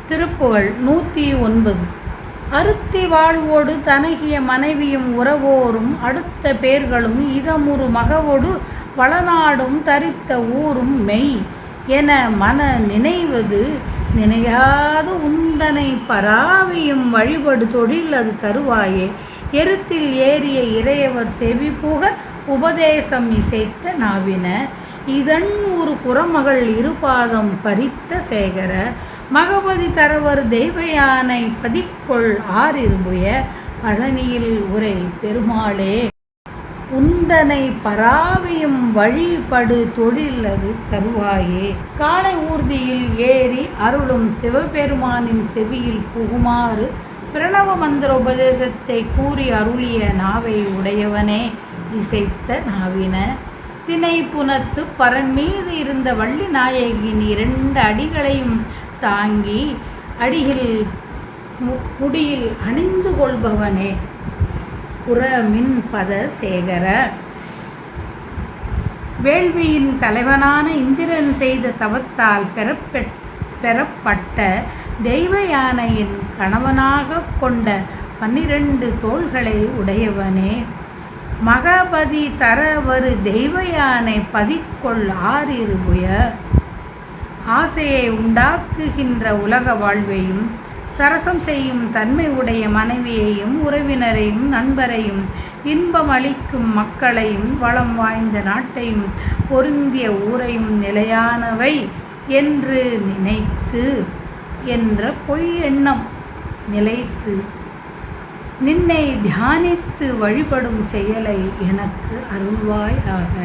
திருப்புகழ் 109. அருத்தி வாழ்வோடு தனகிய மனைவியும் உறவோரும் அடுத்த பேர்களும் இதமுறு மகவொடு வளநாடும் தரித்த ஊரும் மெய் என மன நினைவது நினையாது உந்தனை பராவியும் வழிபடு தொழில் அது தருவாயே. எருத்தில் ஏறிய இறையவர் செவிபுக உபதேசம் இசைத்த நாவின இதன் ஒரு குறமகள் இருபாதம் பறித்த சேகர மகபதி தரவர் தெய்வயானை பதிக்கொள் ஆறிருபுய பழனியில் உரை பெருமாளே. உந்தனை பராவியும் வழிபடு தொழில் அது தருவாயே. காலை ஊர்தியில் ஏறி அருளும் சிவபெருமானின் செவியில் புகுமாறு பிரணவ மந்திர உபதேசத்தை கூறி அருளிய நாவை உடையவனே இசைத்த நாவின தினை புனத்து பரன் மீது இருந்த வள்ளி நாயகியின் 2 அடிகளையும் தாங்கி அடியில் முடியில் அணிந்து கொள்பவனே புறமின் பத சேகர. வேள்வியின் தலைவனான இந்திரன் செய்த தவத்தால் பெறப்பட்ட தெய்வயானையின் கணவனாக கொண்ட 12 தோள்களை உடையவனே மகபதி தரவரு தெய்வயானை பதிக்கொள் ஆறிருபுய. ஆசையை உண்டாக்குகின்ற உலக வாழ்வையும் சரசம் செய்யும் தன்மை உடைய மனைவியையும் உறவினரையும் நண்பரையும் இன்பம் அளிக்கும் மக்களையும் வளம் வாய்ந்த நாட்டையும் பொருந்திய ஊரையும் நிலையானவை என்று நினைத்து என்ற பொய் எண்ணம் நிலைத்து நின்னை தியானித்து வழிபடும் செயலை எனக்கு அருள்வாய் ஆக.